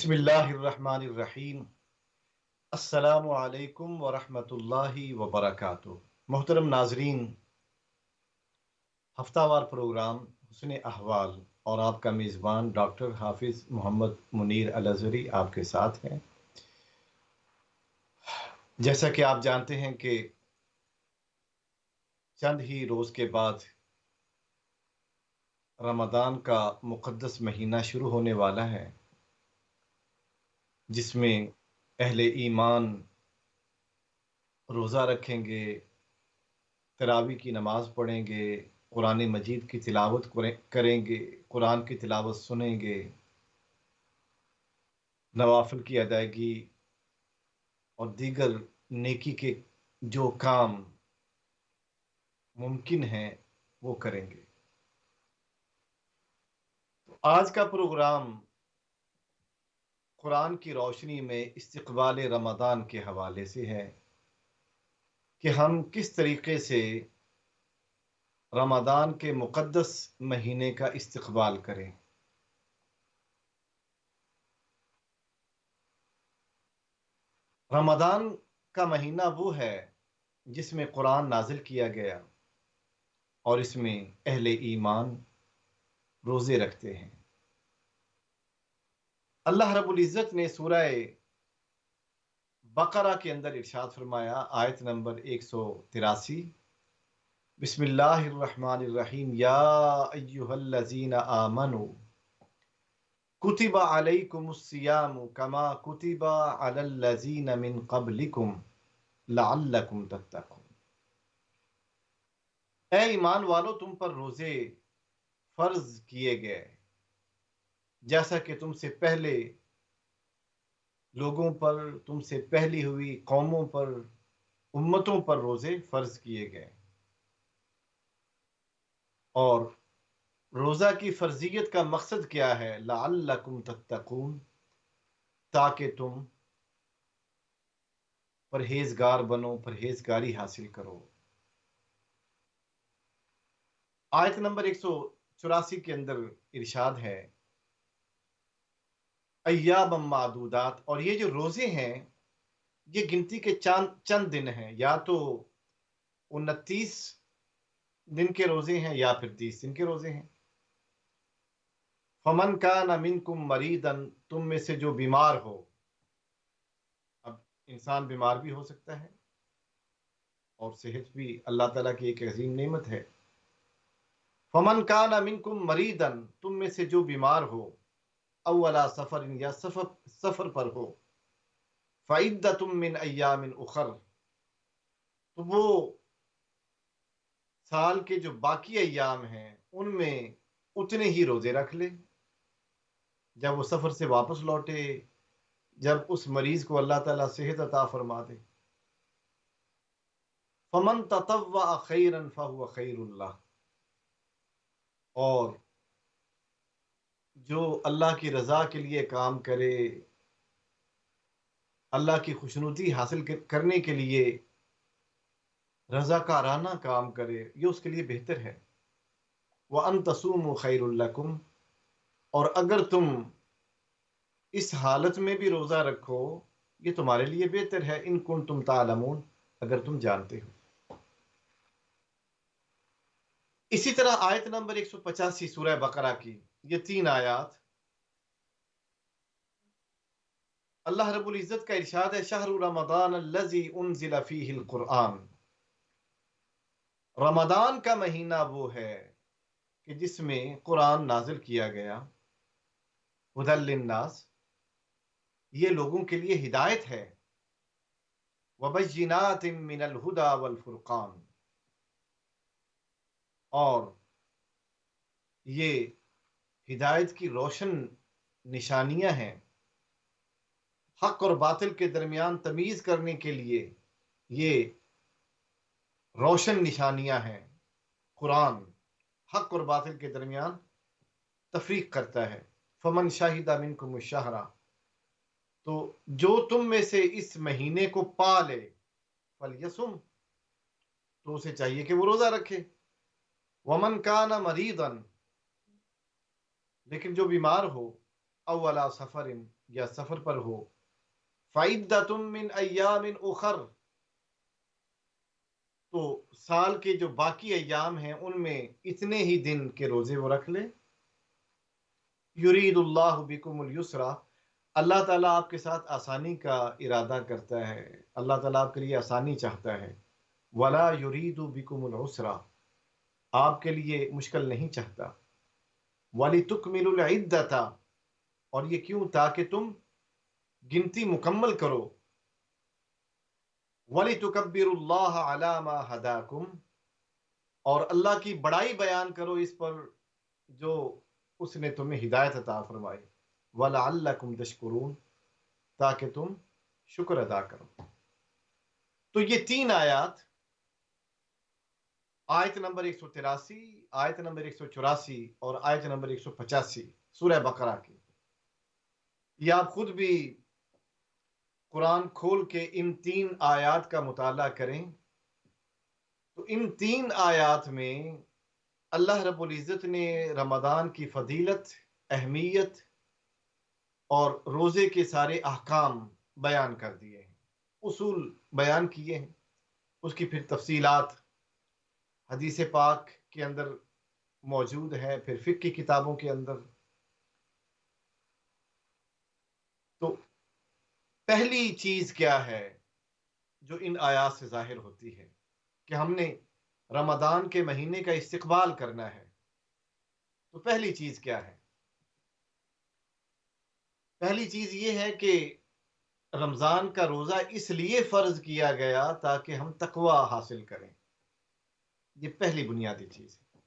بسم اللہ الرحمن الرحیم۔ السلام علیکم ورحمۃ اللہ وبرکاتہ۔ محترم ناظرین، ہفتہ وار پروگرام حسن احوال اور آپ کا میزبان ڈاکٹر حافظ محمد منیر الازہری آپ کے ساتھ ہیں۔ جیسا کہ آپ جانتے ہیں کہ چند ہی روز کے بعد رمضان کا مقدس مہینہ شروع ہونے والا ہے، جس میں اہل ایمان روزہ رکھیں گے، تراویح کی نماز پڑھیں گے، قرآن مجید کی تلاوت کریں گے، قرآن کی تلاوت سنیں گے، نوافل کی ادائیگی اور دیگر نیکی کے جو کام ممکن ہیں وہ کریں گے۔ آج کا پروگرام قرآن کی روشنی میں استقبال رمضان کے حوالے سے ہے کہ ہم کس طریقے سے رمضان کے مقدس مہینے کا استقبال کریں۔ رمضان کا مہینہ وہ ہے جس میں قرآن نازل کیا گیا اور اس میں اہل ایمان روزے رکھتے ہیں۔ اللہ رب العزت نے سورہ بقرہ کے اندر ارشاد فرمایا، آیت نمبر 183، بسم اللہ الرحمن الرحیم، یا ایہا الذین آمنوا کتب علیکم الصیام کما کتب علی الذین من قبلکم لعلکم تتقون۔ اے ایمان والو، تم پر روزے فرض کیے گئے جیسا کہ تم سے پہلے لوگوں پر، تم سے پہلی ہوئی قوموں پر، امتوں پر روزے فرض کیے گئے۔ اور روزہ کی فرضیت کا مقصد کیا ہے؟ لعلکم تتقون، تاکہ تم پرہیزگار بنو، پرہیزگاری حاصل کرو۔ آیت نمبر 184 کے اندر ارشاد ہے، ایام معدودات، اور یہ جو روزے ہیں یہ گنتی کے چند دن ہیں، یا تو 29 دن کے روزے ہیں یا پھر 30 دن کے روزے ہیں۔ فمن کان منکم مریضا، تم میں سے جو بیمار ہو، اب انسان بیمار بھی ہو سکتا ہے اور صحت بھی اللہ تعالیٰ کی ایک عظیم نعمت ہے۔ فمن کان منکم مریضا، تم میں سے جو بیمار ہو، اولا سفر، یا سفر پر ہو، فعدۃ من ایام اخر، تو وہ سال کے جو باقی ایام ہیں ان میں اتنے ہی روزے رکھ لے جب وہ سفر سے واپس لوٹے، جب اس مریض کو اللہ تعالیٰ صحت عطا فرما دے۔ فمن تطوع خیرا فہو خیر اللہ، اور جو اللہ کی رضا کے لیے کام کرے، اللہ کی خوشنودی حاصل کرنے کے لیے رضاکارانہ کام کرے، یہ اس کے لیے بہتر ہے۔ وَأَن تَصُومُوا خَيْرٌ لَكُمْ، اور اگر تم اس حالت میں بھی روزہ رکھو یہ تمہارے لیے بہتر ہے، ان کنتم تعلمون، اگر تم جانتے ہو۔ اسی طرح آیت نمبر 185 سورہ بقرہ کی یہ 3 آیات، اللہ رب العزت کا ارشاد ہے، شہر رمضان الذی انزل فیہ القرآن، رمضان کا مہینہ وہ ہے کہ جس میں قرآن نازل کیا گیا، ھدی للناس، یہ لوگوں کے لیے ہدایت ہے، وبینات من الہدی والفرقان، اور یہ ہدایت کی روشن نشانیاں ہیں، حق اور باطل کے درمیان تمیز کرنے کے لیے یہ روشن نشانیاں ہیں۔ قرآن حق اور باطل کے درمیان تفریق کرتا ہے۔ فمن شاہد منکم الشہر، تو جو تم میں سے اس مہینے کو پا لے، فلیصم، تو اسے چاہیے کہ وہ روزہ رکھے۔ ومن کان مریضا، لیکن جو بیمار ہو، اولا سفر، یا سفر پر ہو، فَعِدَّةٌ مِّنْ أَيَّامٍ أُخَرَ، تو سال کے جو باقی ایام ہیں ان میں اتنے ہی دن کے روزے وہ رکھ لے۔ یرید اللہ بکم الیسرا، اللہ تعالیٰ آپ کے ساتھ آسانی کا ارادہ کرتا ہے، اللہ تعالیٰ آپ کے لیے آسانی چاہتا ہے۔ ولا یرید بکم العسرا، آپ کے لیے مشکل نہیں چاہتا۔ وَلِتُكْمِلُوا الْعِدَّةَ، اور یہ کیوں؟ تاکہ تم گنتی مکمل کرو۔ وَلِتُكَبِّرُوا اللَّهَ عَلَى مَا هَدَاكُمْ، اور اللہ کی بڑائی بیان کرو اس پر جو اس نے تمہیں ہدایت عطا فرمائی۔ وَلَعَلَّكُمْ تَشْكُرُونَ، تاکہ تم شکر ادا کرو۔ تو یہ تین آیات، آیت نمبر 183، آیت نمبر 184 اور آیت نمبر 185 سورہ بقرہ کی، یہ آپ خود بھی قرآن کھول کے ان تین آیات کا مطالعہ کریں تو ان تین آیات میں اللہ رب العزت نے رمضان کی فضیلت، اہمیت اور روزے کے سارے احکام بیان کر دیے ہیں، اصول بیان کیے ہیں، اس کی پھر تفصیلات حدیث پاک کے اندر موجود ہے، پھر فقہ کی کتابوں کے اندر۔ تو پہلی چیز کیا ہے جو ان آیات سے ظاہر ہوتی ہے کہ ہم نے رمضان کے مہینے کا استقبال کرنا ہے؟ تو پہلی چیز کیا ہے؟ پہلی چیز یہ ہے کہ رمضان کا روزہ اس لیے فرض کیا گیا تاکہ ہم تقوی حاصل کریں، یہ پہلی بنیادی چیز ہے،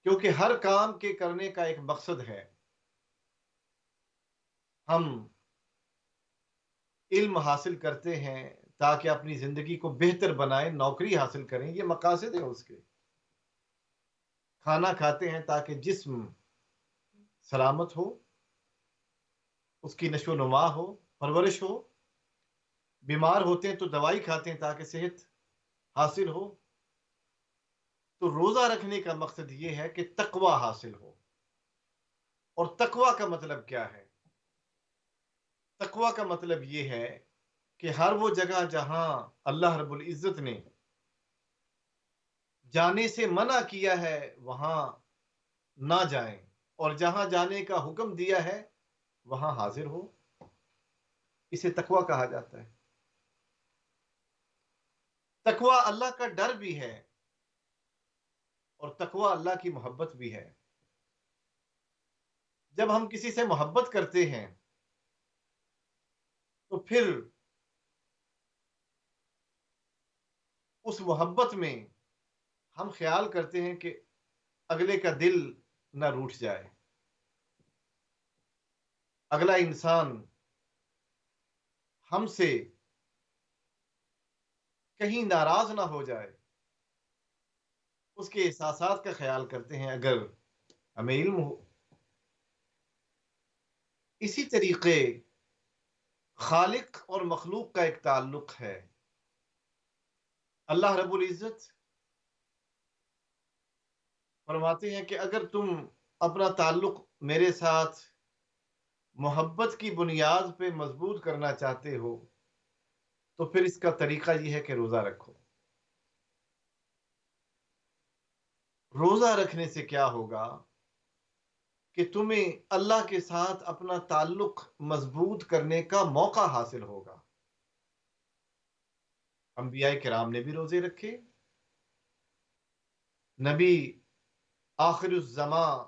کیونکہ ہر کام کے کرنے کا ایک مقصد ہے۔ ہم علم حاصل کرتے ہیں تاکہ اپنی زندگی کو بہتر بنائیں، نوکری حاصل کریں، یہ مقاصد ہیں اس کے۔ کھانا کھاتے ہیں تاکہ جسم سلامت ہو، اس کی نشو و نما ہو، پرورش ہو۔ بیمار ہوتے ہیں تو دوائی کھاتے ہیں تاکہ صحت حاصل ہو۔ تو روزہ رکھنے کا مقصد یہ ہے کہ تقوی حاصل ہو۔ اور تقوی کا مطلب کیا ہے؟ تقوی کا مطلب یہ ہے کہ ہر وہ جگہ جہاں اللہ رب العزت نے جانے سے منع کیا ہے وہاں نہ جائیں، اور جہاں جانے کا حکم دیا ہے وہاں حاضر ہو، اسے تقوی کہا جاتا ہے۔ تقوی اللہ کا ڈر بھی ہے اور تقوی اللہ کی محبت بھی ہے۔ جب ہم کسی سے محبت کرتے ہیں تو پھر اس محبت میں ہم خیال کرتے ہیں کہ اگلے کا دل نہ روٹھ جائے، اگلا انسان ہم سے کہیں ناراض نہ ہو جائے، اس کے احساسات کا خیال کرتے ہیں اگر ہمیں علم ہو۔ اسی طریقے خالق اور مخلوق کا ایک تعلق ہے۔ اللہ رب العزت فرماتے ہیں کہ اگر تم اپنا تعلق میرے ساتھ محبت کی بنیاد پہ مضبوط کرنا چاہتے ہو تو پھر اس کا طریقہ یہ ہے کہ روزہ رکھو۔ روزہ رکھنے سے کیا ہوگا کہ تمہیں اللہ کے ساتھ اپنا تعلق مضبوط کرنے کا موقع حاصل ہوگا۔ انبیاء کرام نے بھی روزے رکھے، نبی آخر الزمان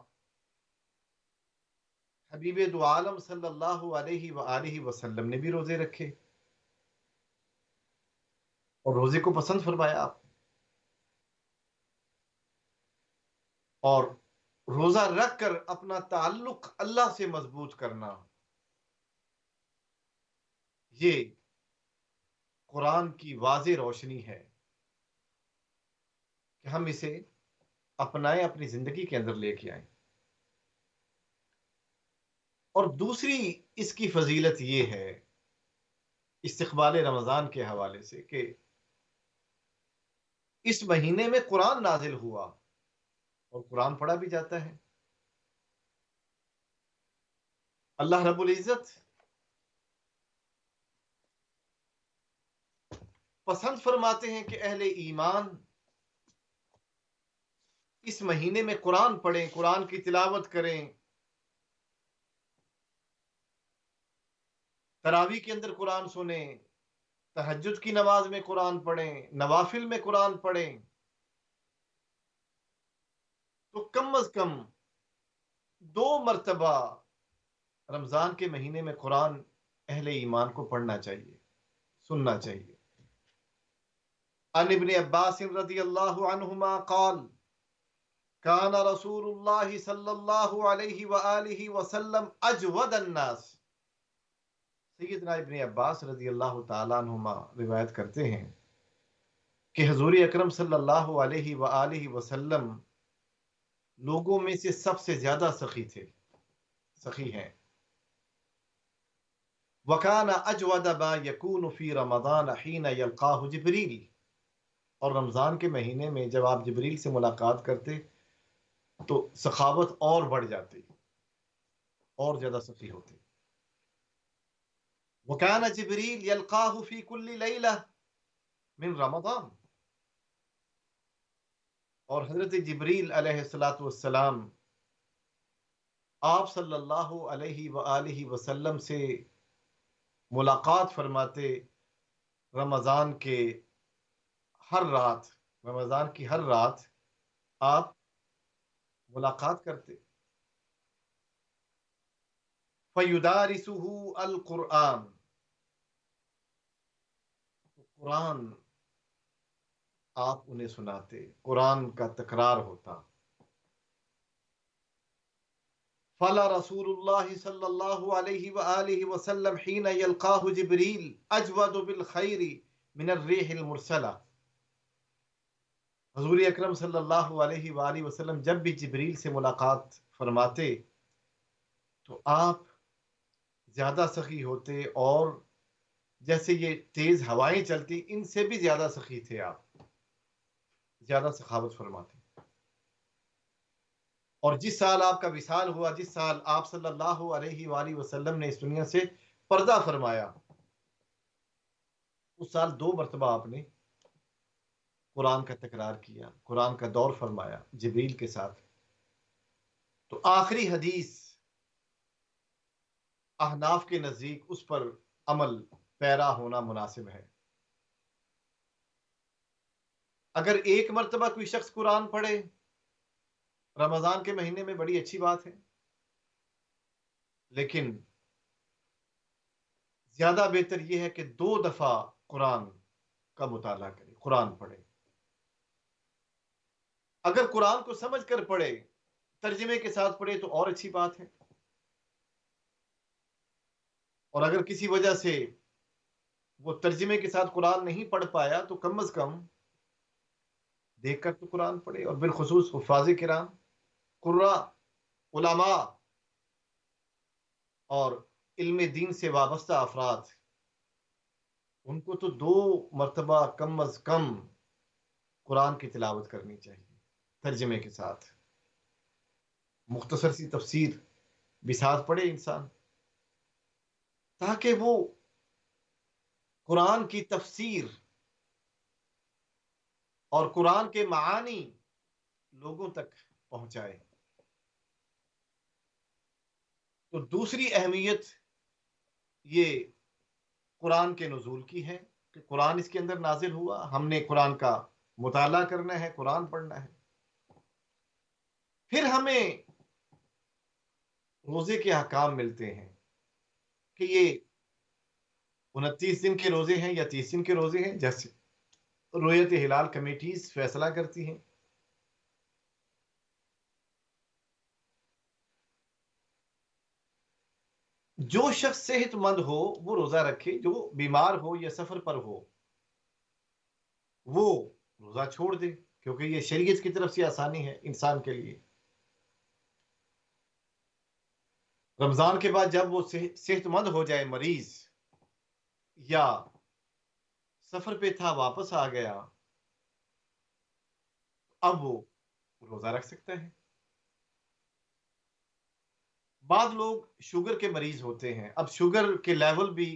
حبیب دو عالم صلی اللہ علیہ وآلہ وسلم نے بھی روزے رکھے اور روزے کو پسند فرمایا آپ۔ اور روزہ رکھ کر اپنا تعلق اللہ سے مضبوط کرنا، یہ قرآن کی واضح روشنی ہے کہ ہم اسے اپنائیں، اپنی زندگی کے اندر لے کے آئیں۔ اور دوسری اس کی فضیلت یہ ہے استقبال رمضان کے حوالے سے کہ اس مہینے میں قرآن نازل ہوا اور قرآن پڑھا بھی جاتا ہے۔ اللہ رب العزت پسند فرماتے ہیں کہ اہل ایمان اس مہینے میں قرآن پڑھیں، قرآن کی تلاوت کریں، تراویح کے اندر قرآن سنیں، تہجد کی نماز میں قرآن پڑھیں، نوافل میں قرآن پڑھیں، تو کم از کم 2 مرتبہ رمضان کے مہینے میں قرآن اہل ایمان کو پڑھنا چاہیے، سننا چاہیے۔ عن ابن عباس رضی اللہ عنہما قال کان رسول اللہ صلی اللہ علیہ وآلہ وسلم اجود الناس۔ سیدنا ابن عباس رضی اللہ تعالیٰ عنہما روایت کرتے ہیں کہ حضور اکرم صلی اللہ علیہ وآلہ وسلم لوگوں میں سے سب سے زیادہ سخی تھے، سخی ہیں۔ وَكَانَ أَجْوَدَ مَا يَكُونُ فِي رَمَضَانَ حِينَ يَلْقَاهُ جِبْرِيلُ، اور رمضان کے مہینے میں جب آپ جبریل سے ملاقات کرتے تو سخاوت اور بڑھ جاتی، اور زیادہ سخی ہوتے۔ وَكَانَ جِبْرِيلُ يَلْقَاهُ فِي كُلِّ لَيْلَةٍ مِنْ رمضان، اور حضرت جبریل علیہ السلام آپ صلی اللہ علیہ وآلہ وسلم سے ملاقات فرماتے رمضان کے ہر رات، رمضان کی ہر رات آپ ملاقات کرتے۔ فَيُدَارِسُهُ الْقُرْآنَ، قرآن آپ انہیں سناتے، قرآن کا تکرار ہوتا۔ فَلَا رسول اللہ صلی اللہ علیہ وآلہ وسلم حین یلقاہ جبریل اجود بالخیر من الریح المرسلہ، حضور اکرم صلی اللہ علیہ وآلہ وسلم جب بھی جبریل سے ملاقات فرماتے تو آپ زیادہ سخی ہوتے، اور جیسے یہ تیز ہوائیں چلتی ان سے بھی زیادہ سخی تھے آپ، زیادہ سخاوت فرماتے۔ اور جس سال آپ کا وصال ہوا، جس سال آپ صلی اللہ علیہ وآلہ وسلم نے اس دنیا سے پردہ فرمایا، اس سال 2 مرتبہ آپ نے قرآن کا تکرار کیا، قرآن کا دور فرمایا جبریل کے ساتھ۔ تو آخری حدیث احناف کے نزدیک اس پر عمل پیرا ہونا مناسب ہے۔ اگر 1 مرتبہ کوئی شخص قرآن پڑھے رمضان کے مہینے میں بڑی اچھی بات ہے، لیکن زیادہ بہتر یہ ہے کہ 2 دفعہ قرآن کا مطالعہ کرے، قرآن پڑھے۔ اگر قرآن کو سمجھ کر پڑھے، ترجمے کے ساتھ پڑھے تو اور اچھی بات ہے، اور اگر کسی وجہ سے وہ ترجمے کے ساتھ قرآن نہیں پڑھ پایا تو کم از کم دیکھ کر تو قرآن پڑھے۔ اور بالخصوص حفاظ کرام، قراء، علماء اور علم دین سے وابستہ افراد، ان کو تو 2 مرتبہ کم از کم قرآن کی تلاوت کرنی چاہیے ترجمے کے ساتھ، مختصر سی تفسیر بھی ساتھ پڑھے انسان، تاکہ وہ قرآن کی تفسیر اور قرآن کے معانی لوگوں تک پہنچائے۔ تو دوسری اہمیت یہ قرآن کے نزول کی ہے کہ قرآن اس کے اندر نازل ہوا، ہم نے قرآن کا مطالعہ کرنا ہے، قرآن پڑھنا ہے۔ پھر ہمیں روزے کے احکام ملتے ہیں کہ یہ 29 دن کے روزے ہیں یا 30 دن کے روزے ہیں، جیسے رویت ہلال کمیٹیز فیصلہ کرتی ہیں۔ جو شخص صحت مند ہو وہ روزہ رکھے، جو بیمار ہو یا سفر پر ہو وہ روزہ چھوڑ دے، کیونکہ یہ شریعت کی طرف سے آسانی ہے انسان کے لیے۔ رمضان کے بعد جب وہ صحت مند ہو جائے، مریض یا سفر پہ تھا واپس آ گیا، اب وہ روزہ رکھ سکتا ہے۔ بعض لوگ شوگر کے مریض ہوتے ہیں. اب شوگر کے لیول بھی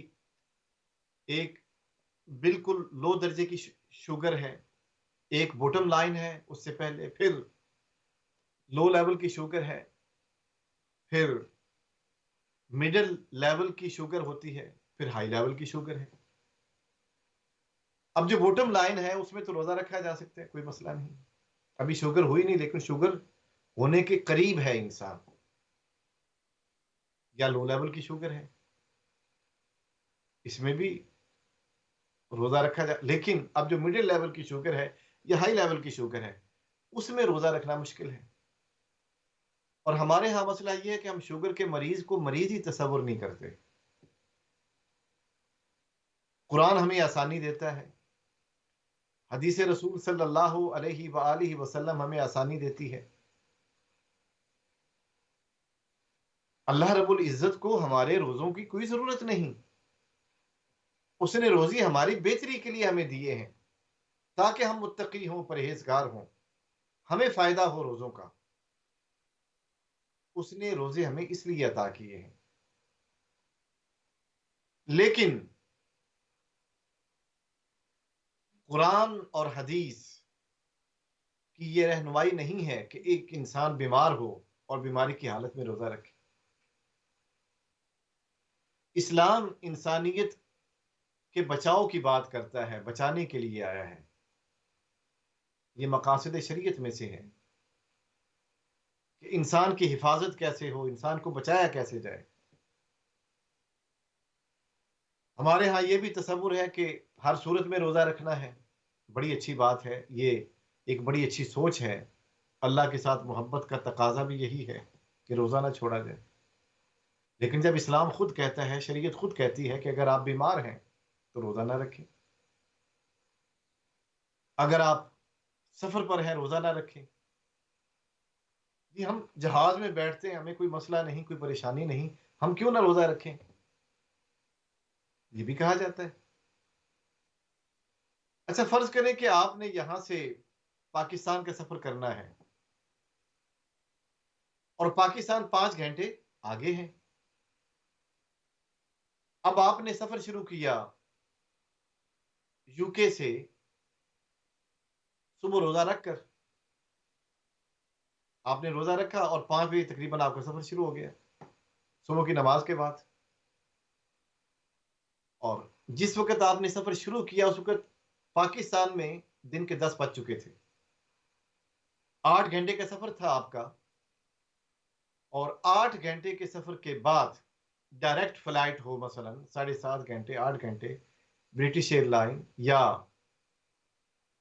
ایک بالکل لو درجے کی شوگر ہے، ایک بوٹم لائن ہے اس سے پہلے، پھر لو لیول کی شوگر ہے، پھر مڈل لیول کی شوگر ہوتی ہے، پھر ہائی لیول کی شوگر ہے. اب جو بوٹم لائن ہے اس میں تو روزہ رکھا جا سکتا ہے، کوئی مسئلہ نہیں. ابھی شوگر ہوئی نہیں لیکن شوگر ہونے کے قریب ہے انسان، یا لو لیول کی شوگر ہے، اس میں بھی روزہ رکھا جائے. لیکن اب جو مڈل لیول کی شوگر ہے یا ہائی لیول کی شوگر ہے اس میں روزہ رکھنا مشکل ہے. اور ہمارے ہاں مسئلہ یہ ہے کہ ہم شوگر کے مریض کو مریض ہی تصور نہیں کرتے. قرآن ہمیں آسانی دیتا ہے، حدیث رسول صلی اللہ علیہ وآلہ وسلم ہمیں آسانی دیتی ہے. اللہ رب العزت کو ہمارے روزوں کی کوئی ضرورت نہیں. اس نے روزی ہماری بہتری کے لیے ہمیں دیے ہیں تاکہ ہم متقی ہوں، پرہیزگار ہوں، ہمیں فائدہ ہو روزوں کا. اس نے روزے ہمیں اس لیے عطا کیے ہیں. لیکن قرآن اور حدیث کی یہ رہنمائی نہیں ہے کہ ایک انسان بیمار ہو اور بیماری کی حالت میں روزہ رکھے. اسلام انسانیت کے بچاؤ کی بات کرتا ہے، بچانے کے لیے آیا ہے. یہ مقاصد شریعت میں سے ہے کہ انسان کی حفاظت کیسے ہو، انسان کو بچایا کیسے جائے. ہمارے ہاں یہ بھی تصور ہے کہ ہر صورت میں روزہ رکھنا ہے. بڑی اچھی بات ہے، یہ ایک بڑی اچھی سوچ ہے. اللہ کے ساتھ محبت کا تقاضا بھی یہی ہے کہ روزہ نہ چھوڑا جائے. لیکن جب اسلام خود کہتا ہے، شریعت خود کہتی ہے کہ اگر آپ بیمار ہیں تو روزہ نہ رکھیں، اگر آپ سفر پر ہیں روزہ نہ رکھیں. جی ہم جہاز میں بیٹھتے ہیں، ہمیں کوئی مسئلہ نہیں، کوئی پریشانی نہیں، ہم کیوں نہ روزہ رکھیں؟ یہ بھی کہا جاتا ہے. اچھا فرض کریں کہ آپ نے یہاں سے پاکستان کا سفر کرنا ہے اور پاکستان 5 گھنٹے آگے ہیں. اب آپ نے سفر شروع کیا یو کے سے صبح روزہ رکھ کر. آپ نے روزہ رکھا اور 5 بجے تقریباً آپ کا سفر شروع ہو گیا صبح کی نماز کے بعد. اور جس وقت آپ نے سفر شروع کیا اس وقت پاکستان میں دن کے 10 بج چکے تھے. 8 گھنٹے کا سفر تھا آپ کا، اور 8 گھنٹے کے سفر کے بعد ڈائریکٹ فلائٹ ہو، مثلا 7.5 گھنٹے 8 گھنٹے، برٹش ایئر لائن یا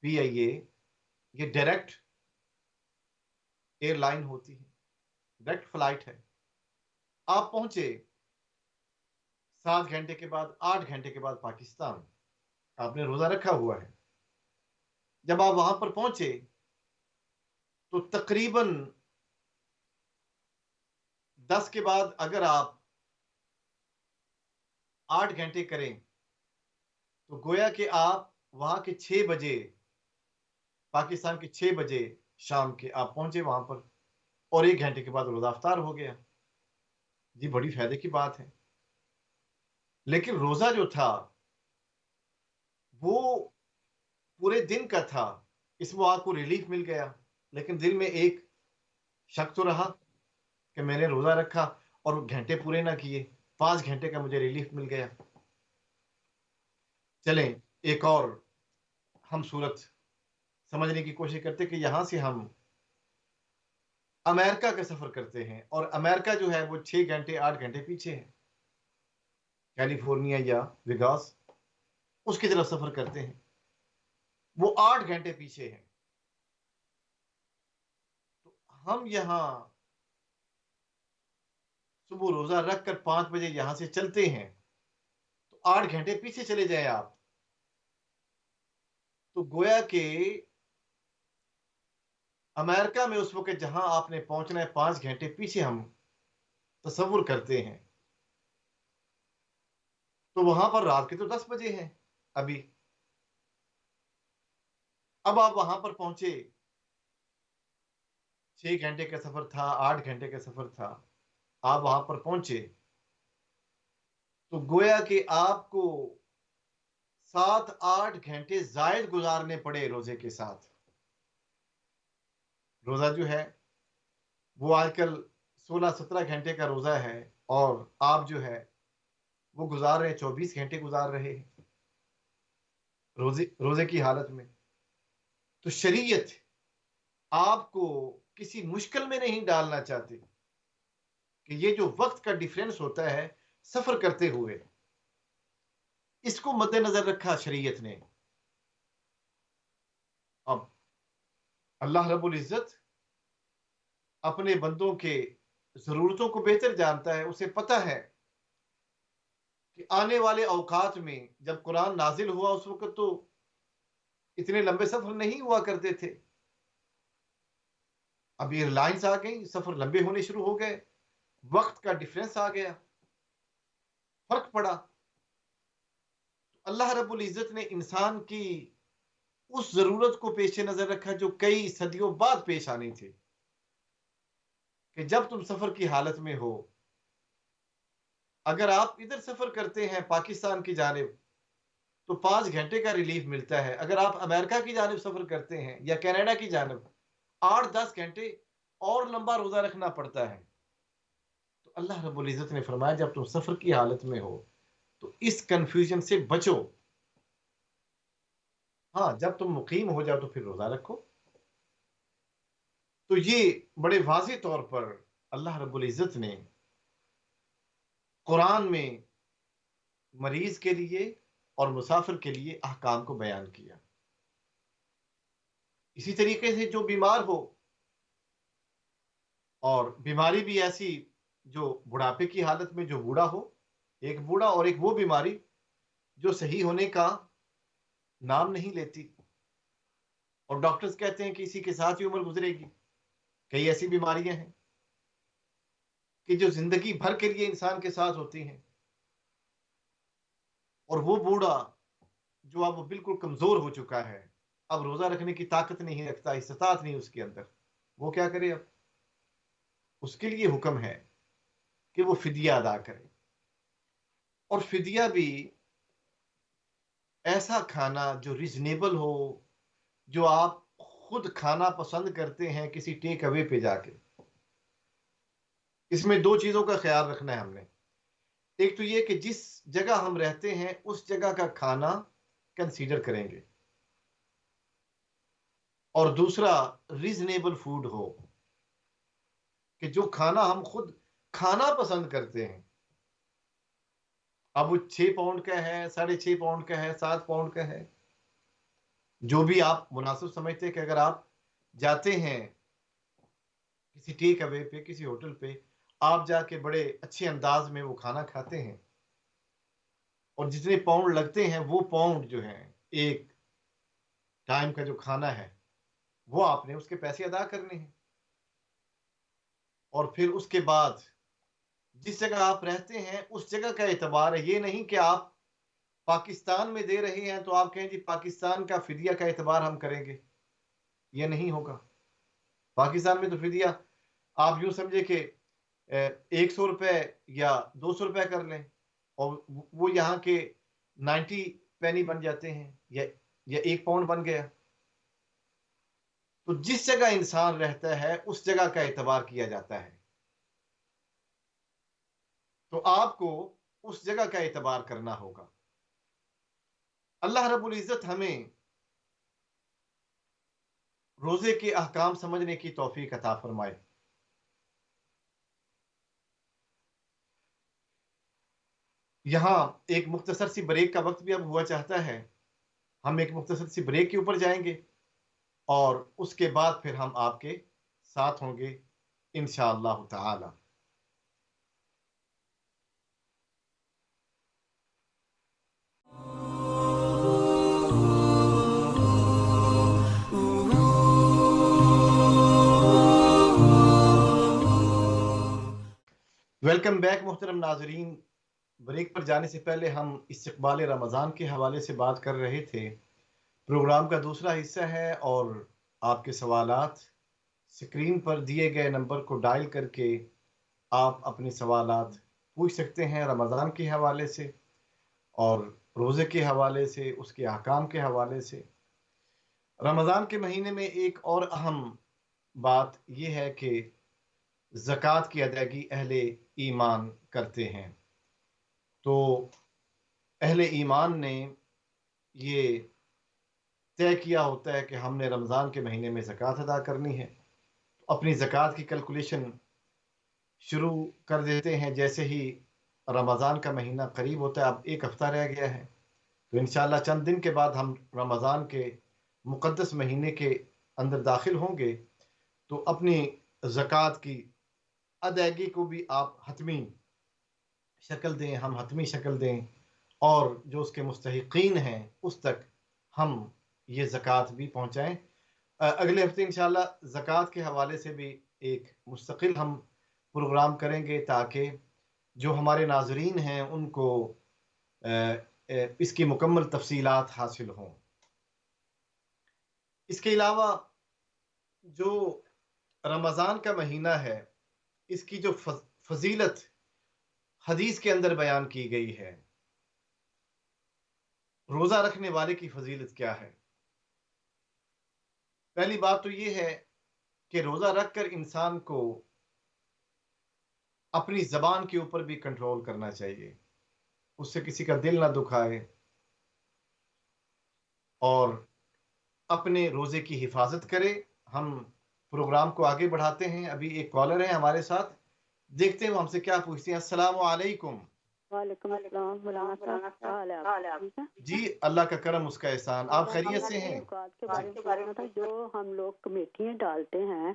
پی آئی اے، یہ ڈائریکٹ ایئر لائن ہوتی ہے، ڈائریکٹ فلائٹ ہے. آپ پہنچے 7 گھنٹے کے بعد، 8 گھنٹے کے بعد پاکستان. آپ نے روزہ رکھا ہوا ہے. جب آپ وہاں پر پہنچے تو تقریباً 10 کے بعد اگر آپ 8 گھنٹے کریں تو گویا کہ آپ وہاں کے 6 بجے، پاکستان کے 6 بجے شام کے آپ پہنچے وہاں پر، اور 1 گھنٹے کے بعد روزہ افطار ہو گیا. جی بڑی فائدے کی بات ہے. لیکن روزہ جو تھا وہ پورے دن کا تھا، اس میں آپ کو ریلیف مل گیا، لیکن دل میں ایک شک تو رہا کہ میں نے روزہ رکھا اور گھنٹے پورے نہ کیے، 5 گھنٹے کا مجھے ریلیف مل گیا. چلیں ایک اور ہم صورت سمجھنے کی کوشش کرتے کہ یہاں سے ہم امریکہ کا سفر کرتے ہیں، اور امریکہ جو ہے وہ 6 گھنٹے 8 گھنٹے پیچھے ہے، کیلیفورنیا یا ویگاس، اس کی طرف سفر کرتے ہیں، وہ 8 گھنٹے پیچھے ہیں. تو ہم یہاں صبح روزہ رکھ کر 5 بجے یہاں سے چلتے ہیں تو 8 گھنٹے پیچھے چلے جائیں آپ، تو گویا کہ امریکہ میں اس وقت جہاں آپ نے پہنچنا ہے 5 گھنٹے پیچھے ہم تصور کرتے ہیں، تو وہاں پر رات کے تو 10 بجے ہیں ابھی. اب آپ وہاں پر پہنچے، 6 گھنٹے کا سفر تھا، 8 گھنٹے کا سفر تھا، آپ وہاں پر پہنچے تو گویا کہ آپ کو 7-8 گھنٹے زائد گزارنے پڑے روزے کے ساتھ. روزہ جو ہے وہ آج کل 16-17 گھنٹے کا روزہ ہے، اور آپ جو ہے وہ گزار رہے ہیں 24 گھنٹے گزار رہے ہیں روزے کی حالت میں. تو شریعت آپ کو کسی مشکل میں نہیں ڈالنا چاہتی کہ یہ جو وقت کا ڈیفرنس ہوتا ہے سفر کرتے ہوئے، اس کو مد نظر رکھا شریعت نے. اب اللہ رب العزت اپنے بندوں کے ضرورتوں کو بہتر جانتا ہے. اسے پتہ ہے کہ آنے والے اوقات میں جب قرآن نازل ہوا اس وقت تو اتنے لمبے سفر نہیں ہوا کرتے تھے. اب ایئر لائنز آ گئی، سفر لمبے ہونے شروع ہو گئے، وقت کا ڈفرینس آ گیا، فرق پڑا. اللہ رب العزت نے انسان کی اس ضرورت کو پیش نظر رکھا جو کئی صدیوں بعد پیش آنی تھی، کہ جب تم سفر کی حالت میں ہو، اگر آپ ادھر سفر کرتے ہیں پاکستان کی جانب تو 5 گھنٹے کا ریلیف ملتا ہے. اگر آپ امریکہ کی جانب سفر کرتے ہیں یا کینیڈا کی جانب 8-10 گھنٹے اور لمبا روزہ رکھنا پڑتا ہے. تو اللہ رب العزت نے فرمایا جب تم سفر کی حالت میں ہو تو اس کنفیوژن سے بچو. ہاں، جب تم مقیم ہو جاؤ تو پھر روزہ رکھو. تو یہ بڑے واضح طور پر اللہ رب العزت نے قرآن میں مریض کے لیے اور مسافر کے لیے احکام کو بیان کیا. اسی طریقے سے جو بیمار ہو، اور بیماری بھی ایسی جو بڑھاپے کی حالت میں جو بوڑھا ہو، ایک بوڑھا اور ایک وہ بیماری جو صحیح ہونے کا نام نہیں لیتی، اور ڈاکٹرز کہتے ہیں کہ اسی کے ساتھ ہی عمر گزرے گی. کئی ایسی بیماریاں ہیں کہ جو زندگی بھر کے لیے انسان کے ساتھ ہوتی ہیں، اور وہ بوڑھا جو اب وہ بالکل کمزور ہو چکا ہے، اب روزہ رکھنے کی طاقت نہیں رکھتا، استطاعت نہیں اس کے اندر، وہ کیا کرے؟ اب اس کے لیے حکم ہے کہ وہ فدیہ ادا کرے. اور فدیہ بھی ایسا کھانا جو ریزنیبل ہو، جو آپ خود کھانا پسند کرتے ہیں کسی ٹیک اوے پہ جا کے. اس میں 2 چیزوں کا خیال رکھنا ہے ہم نے. ایک تو یہ کہ جس جگہ ہم رہتے ہیں اس جگہ کا کھانا کنسیڈر کریں گے، اور دوسرا ریزنیبل فوڈ ہو، کہ جو کھانا ہم خود کھانا پسند کرتے ہیں، اب وہ 6 پاؤنڈ کا ہے، 6.5 پاؤنڈ کا ہے، 7 پاؤنڈ کا ہے، جو بھی آپ مناسب سمجھتے ہیں. کہ اگر آپ جاتے ہیں کسی ٹیک اوے پہ، کسی ہوٹل پہ، آپ جا کے بڑے اچھے انداز میں وہ کھانا کھاتے ہیں، اور جتنے پاؤنڈ لگتے ہیں وہ پاؤنڈ جو ہیں ایک ٹائم کا جو کھانا ہے وہ آپ نے اس کے پیسے ادا کرنے ہیں. اور پھر اس کے بعد جس جگہ آپ رہتے ہیں اس جگہ کا اعتبار ہے. یہ نہیں کہ آپ پاکستان میں دے رہے ہیں تو آپ کہیں جی پاکستان کا فدیہ کا اعتبار ہم کریں گے، یہ نہیں ہوگا. پاکستان میں تو فدیہ آپ یوں سمجھے کہ 100 روپے یا 200 روپے کر لیں، اور وہ یہاں کے 90 پینی بن جاتے ہیں، یا 1 پاؤنڈ بن گیا. تو جس جگہ انسان رہتا ہے اس جگہ کا اعتبار کیا جاتا ہے. تو آپ کو اس جگہ کا اعتبار کرنا ہوگا. اللہ رب العزت ہمیں روزے کے احکام سمجھنے کی توفیق عطا فرمائے. یہاں ایک مختصر سی بریک کا وقت بھی اب ہوا چاہتا ہے. ہم ایک مختصر سی بریک کے اوپر جائیں گے، اور اس کے بعد پھر ہم آپ کے ساتھ ہوں گے انشاءاللہ تعالی. ویلکم بیک محترم ناظرین. بریک پر جانے سے پہلے ہم استقبال رمضان کے حوالے سے بات کر رہے تھے. پروگرام کا دوسرا حصہ ہے، اور آپ کے سوالات سکرین پر دیے گئے نمبر کو ڈائل کر کے آپ اپنے سوالات پوچھ سکتے ہیں رمضان کے حوالے سے اور روزے کے حوالے سے، اس کے احکام کے حوالے سے۔ رمضان کے مہینے میں ایک اور اہم بات یہ ہے کہ زکوٰۃ کی ادائیگی اہل ایمان کرتے ہیں۔ تو اہل ایمان نے یہ طے کیا ہوتا ہے کہ ہم نے رمضان کے مہینے میں زکوٰۃ ادا کرنی ہے، اپنی زکوٰۃ کی کیلکولیشن شروع کر دیتے ہیں جیسے ہی رمضان کا مہینہ قریب ہوتا ہے۔ اب ایک ہفتہ رہ گیا ہے، تو انشاءاللہ چند دن کے بعد ہم رمضان کے مقدس مہینے کے اندر داخل ہوں گے، تو اپنی زکوٰۃ کی ادائیگی کو بھی آپ حتمی شکل دیں، ہم حتمی شکل دیں، اور جو اس کے مستحقین ہیں اس تک ہم یہ زکوٰۃ بھی پہنچائیں۔ اگلے ہفتے انشاءاللہ زکوٰۃ کے حوالے سے بھی ایک مستقل ہم پروگرام کریں گے تاکہ جو ہمارے ناظرین ہیں ان کو اس کی مکمل تفصیلات حاصل ہوں۔ اس کے علاوہ جو رمضان کا مہینہ ہے اس کی جو فضیلت حدیث کے اندر بیان کی گئی ہے، روزہ رکھنے والے کی فضیلت کیا ہے؟ پہلی بات تو یہ ہے کہ روزہ رکھ کر انسان کو اپنی زبان کے اوپر بھی کنٹرول کرنا چاہیے، اس سے کسی کا دل نہ دکھائے اور اپنے روزے کی حفاظت کرے۔ ہم پروگرام کو آگے بڑھاتے ہیں، ابھی ایک کالر ہے ہمارے ساتھ، دیکھتے ہیں وہ ہم سے کیا پوچھتے ہیں۔ السلام علیکم۔ وعلیکم السلام مولانا صاحب، کیا حال ہے آپ کا؟ ٹھیک ہے جی اللہ کا کرم، اس کا احسان، آپ خیریت سے ہیں؟ زکوٰۃ کے بارے میں پوچھنا تھا، جو ہم لوگ کمیٹیاں ڈالتے ہیں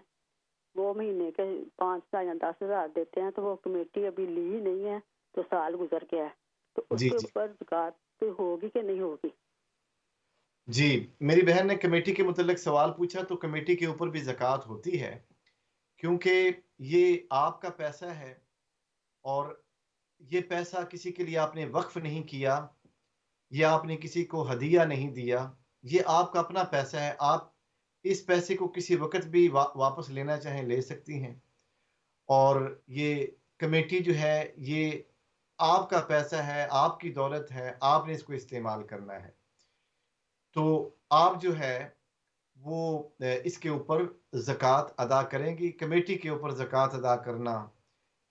وہ مہینے کے 5,000 یا 10,000 دیتے ہیں، تو وہ کمیٹی ابھی لی ہی نہیں ہے، تو سال گزر گیا ہے، تو اس جی کے جی اوپر زکوٰۃ ہوگی کہ نہیں ہوگی؟ جی، میری بہن نے کمیٹی کے متعلق سوال پوچھا، تو کمیٹی کے اوپر بھی زکوٰۃ ہوتی ہے کیونکہ یہ آپ کا پیسہ ہے اور یہ پیسہ کسی کے لیے آپ نے وقف نہیں کیا، یہ آپ نے کسی کو ہدیہ نہیں دیا، یہ آپ کا اپنا پیسہ ہے۔ آپ اس پیسے کو کسی وقت بھی واپس لینا چاہیں لے سکتی ہیں، اور یہ کمیٹی جو ہے یہ آپ کا پیسہ ہے، آپ کی دولت ہے، آپ نے اس کو استعمال کرنا ہے۔ تو آپ جو ہے وہ اس کے اوپر زکوٰۃ ادا کریں گی۔ کمیٹی کے اوپر زکوٰۃ ادا کرنا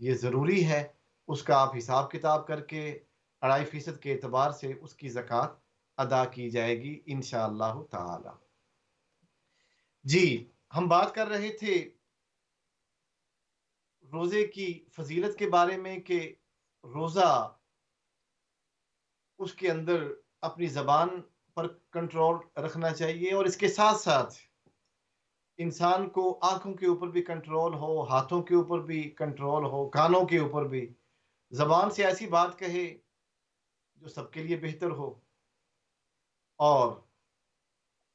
یہ ضروری ہے، اس کا آپ حساب کتاب کر کے 2.5% کے اعتبار سے اس کی زکوٰۃ ادا کی جائے گی انشاءاللہ تعالی۔ جی، ہم بات کر رہے تھے روزے کی فضیلت کے بارے میں کہ روزہ اس کے اندر اپنی زبان پر کنٹرول رکھنا چاہیے، اور اس کے ساتھ ساتھ انسان کو آنکھوں کے اوپر بھی کنٹرول ہو، ہاتھوں کے اوپر بھی کنٹرول ہو، کانوں کے اوپر بھی، زبان سے ایسی بات کہے جو سب کے لیے بہتر ہو، اور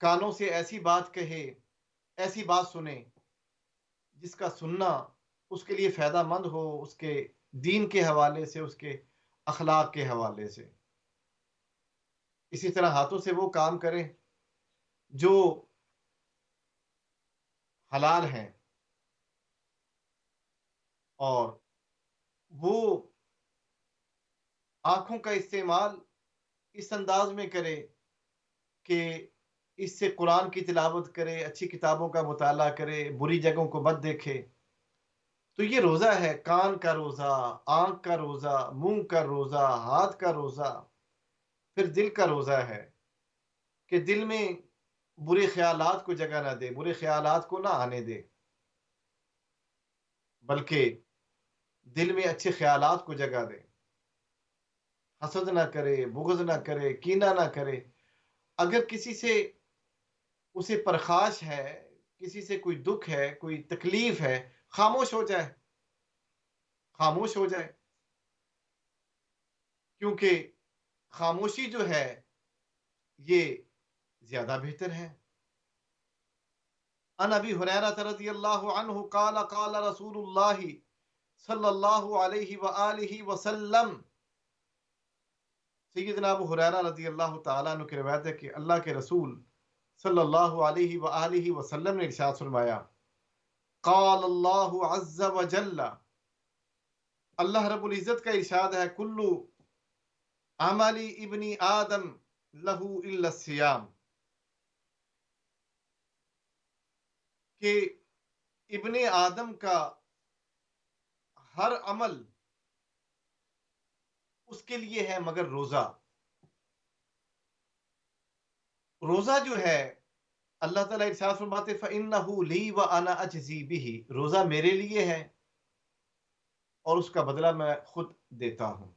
کانوں سے ایسی بات کہے، ایسی بات سنے جس کا سننا اس کے لیے فائدہ مند ہو، اس کے دین کے حوالے سے، اس کے اخلاق کے حوالے سے۔ اسی طرح ہاتھوں سے وہ کام کریں جو حلال ہیں، اور وہ آنکھوں کا استعمال اس انداز میں کرے کہ اس سے قرآن کی تلاوت کرے، اچھی کتابوں کا مطالعہ کرے، بری جگہوں کو مت دیکھے۔ تو یہ روزہ ہے، کان کا روزہ، آنکھ کا روزہ، منہ کا روزہ، ہاتھ کا روزہ۔ پھر دل کا روزہ ہے کہ دل میں برے خیالات کو جگہ نہ دے، برے خیالات کو نہ آنے دے، بلکہ دل میں اچھے خیالات کو جگہ دے، حسد نہ کرے، بغض نہ کرے، کینہ نہ کرے۔ اگر کسی سے اسے پرخاش ہے، کسی سے کوئی دکھ ہے، کوئی تکلیف ہے، خاموش ہو جائے، خاموش ہو جائے، کیونکہ خاموشی جو ہے یہ زیادہ بہتر ہے۔ عن ابی ہریرہ رضی اللہ عنہ قال قال رسول اللہ صلی اللہ علیہ وآلہ وسلم، سیدنا ابو ہریرہ رضی اللہ تعالیٰ عنہ کی روایت ہے کہ اللہ کے رسول صلی اللہ علیہ وآلہ وسلم نے ارشاد فرمایا، قال اللہ عز وجل، اللہ رب العزت کا ارشاد ہے کلو عملی ابنی آدم لہو الا الصیام، کہ ابن آدم کا ہر عمل اس کے لیے ہے مگر روزہ۔ روزہ جو ہے اللہ تعالیٰ ارشاد فرماتے فَإِنَّهُ لِي وَأَنَا أَجْزِي بِهِ، روزہ میرے لیے ہے اور اس کا بدلہ میں خود دیتا ہوں۔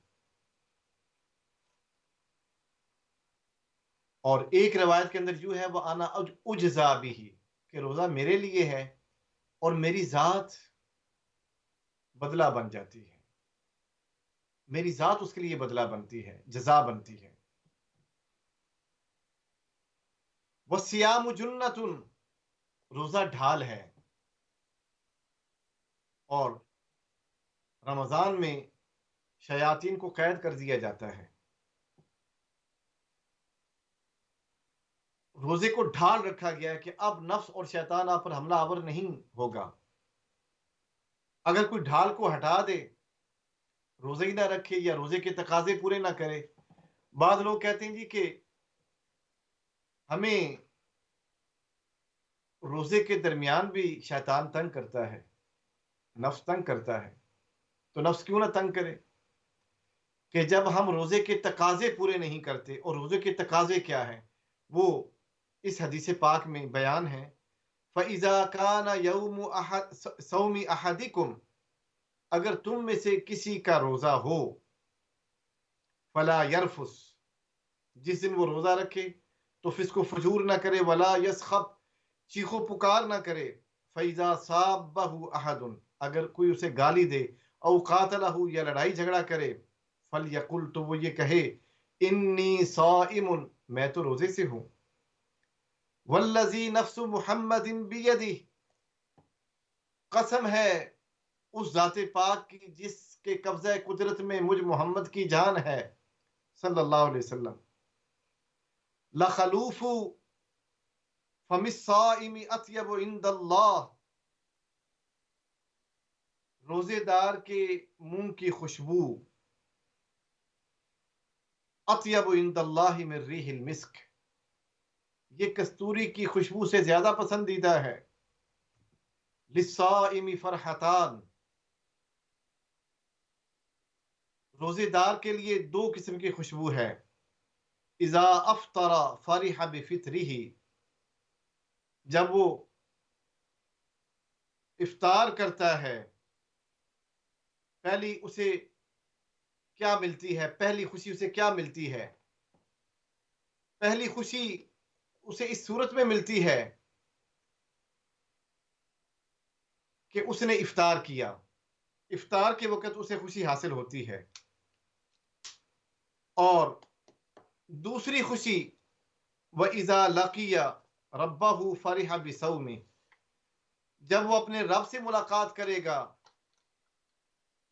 اور ایک روایت کے اندر یوں ہے وَأَنَا أُجْزَى بِهِ، کہ روزہ میرے لیے ہے اور میری ذات بدلہ بن جاتی ہے، میری ذات اس کے لیے بدلہ بنتی ہے، جزا بنتی ہے۔ وَالصِّيَامُ جُنَّةٌ، روزہ ڈھال ہے، اور رمضان میں شیاطین کو قید کر دیا جاتا ہے، روزے کو ڈھال رکھا گیا ہے کہ اب نفس اور شیطان آپ پر حملہ آور نہیں ہوگا۔ اگر کوئی ڈھال کو ہٹا دے، روزے ہی نہ رکھے یا روزے کے تقاضے پورے نہ کرے، بعض لوگ کہتے ہیں جی کہ ہمیں روزے کے درمیان بھی شیطان تنگ کرتا ہے، نفس تنگ کرتا ہے، تو نفس کیوں نہ تنگ کرے کہ جب ہم روزے کے تقاضے پورے نہیں کرتے، اور روزے کے تقاضے کیا ہیں وہ اس حدیث پاک میں بیان ہے فَإِذَا كَانَ يَوْمُ صَوْمِ أَحَدِكُمْ، اگر تم میں سے کسی کا روزہ ہو، فَلَا يَرْفُثْ، جس دن وہ روزہ رکھے تو فسق و فجور نہ کرے، وَلَا يَسْخَبْ، چیخ و پکار نہ کرے، فَإِذَا صَابَّهُ أَحَدٌ، اگر کوئی اسے گالی دے، او قاتلہ، یا لڑائی جھگڑا کرے، فَلْيَقُلْ، تو وہ یہ کہے انی صائم، میں تو روزے سے ہوں، والذی نفس محمد بیدہ، قسم ہے اس ذات پاک کی جس کے قبضہ قدرت میں مجھ محمد کی جان ہے صلی اللہ علیہ وسلم، لخلوف فم الصائم اطیب عند اللہ، روزے دار کے منہ کی خوشبو اطیب عند اللہ من ریح المسک، یہ کستوری کی خوشبو سے زیادہ پسندیدہ ہے۔ للصائم فرحتان، روزے دار کے لیے دو قسم کی خوشبو ہے، اذا افطر فرح بفطرہ، جب وہ افطار کرتا ہے، پہلی اسے کیا ملتی ہے، پہلی خوشی اسے کیا ملتی ہے؟ پہلی خوشی اسے اس صورت میں ملتی ہے کہ اس نے افطار کیا، افطار کے وقت اسے خوشی حاصل ہوتی ہے، اور دوسری خوشی وَإِذَا لَقِيَ رَبَّهُ فَرِحَ بِصَوْمِهِ، جب وہ اپنے رب سے ملاقات کرے گا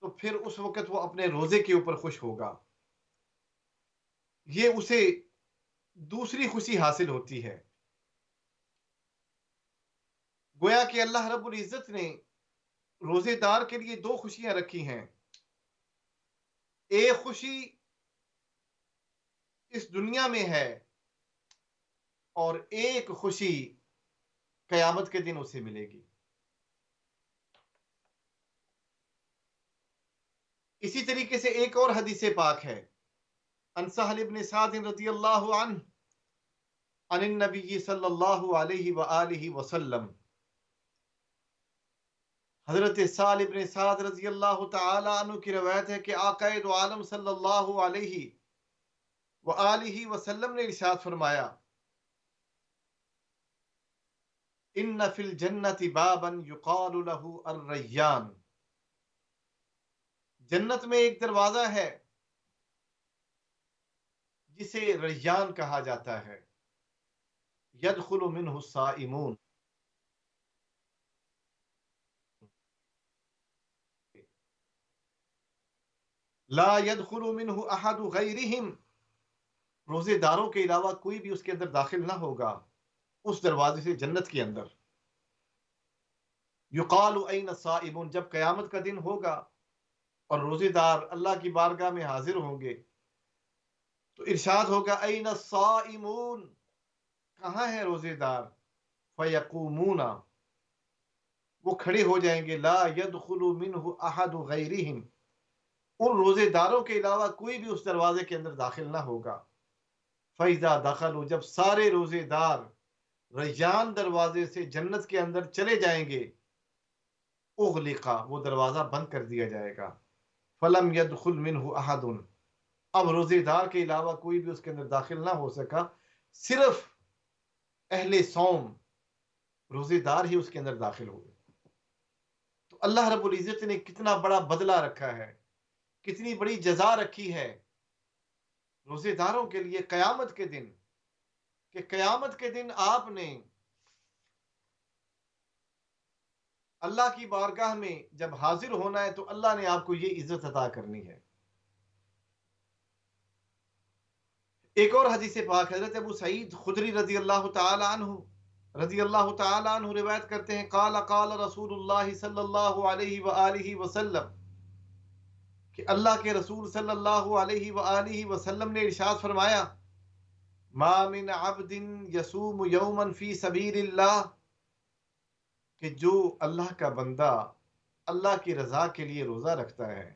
تو پھر اس وقت وہ اپنے روزے کے اوپر خوش ہوگا، یہ اسے دوسری خوشی حاصل ہوتی ہے۔ گویا کہ اللہ رب العزت نے روزے دار کے لیے دو خوشیاں رکھی ہیں، ایک خوشی اس دنیا میں ہے اور ایک خوشی قیامت کے دن اسے ملے گی۔ اسی طریقے سے ایک اور حدیث پاک ہے، عن سہل بن سعد رضی اللہ عنہ عن النبی صلی اللہ علیہ وآلہ وسلم، حضرت سہل بن سعد رضی اللہ تعالی عنہ کی روایت ہے کہ آقا دو عالم صلی اللہ علیہ وآلہ وسلم نے ارشاد فرمایا ان فی الجنت بابا یقال له الریان، جنت میں ایک دروازہ ہے جسے ریان کہا جاتا ہے، یدخل منہ الصائمون، لا يدخل منہ احد غیرہم، روزے داروں کے علاوہ کوئی بھی اس کے اندر داخل نہ ہوگا اس دروازے سے جنت کے اندر۔ یقال این الصائمون، جب قیامت کا دن ہوگا اور روزے دار اللہ کی بارگاہ میں حاضر ہوں گے تو ارشاد ہوگا این الصائمون، کہاں ہیں روزے دار؟ فیقومون، وہ کھڑے ہو جائیں گے، لا يدخل منہ احد غیرہم، ان روزے داروں کے علاوہ کوئی بھی اس دروازے کے اندر داخل نہ ہوگا۔ فَإِذَا دَخَلُوا، جب سارے روزے دار ریان دروازے سے جنت کے اندر چلے جائیں گے، اغلقا، وہ دروازہ بند کر دیا جائے گا۔ فَلَمْ يَدْخُلْ مِنْهُ أَحَدٌ، اب روزے دار کے علاوہ کوئی بھی اس کے اندر داخل نہ ہو سکا، صرف اہل صوم روزے دار ہی اس کے اندر داخل ہوئے۔ تو اللہ رب العزت نے کتنا بڑا بدلہ رکھا ہے، کتنی بڑی جزا رکھی ہے روزے داروں کے لیے قیامت کے دن، کہ قیامت کے دن آپ نے اللہ کی بارگاہ میں جب حاضر ہونا ہے تو اللہ نے آپ کو یہ عزت عطا کرنی ہے۔ ایک اور حدیث پاک حضرت ابو سعید خدری رضی اللہ تعالی عنہ روایت کرتے ہیں، قال قال رسول اللہ صلی اللہ علیہ وآلہ وسلم، کہ اللہ کے رسول صلی اللہ علیہ وآلہ وسلم نے ارشاد فرمایا، ما من عبد یصوم یوما فی سبیل اللہ، کہ جو اللہ کا بندہ اللہ کی رضا کے لیے روزہ رکھتا ہے،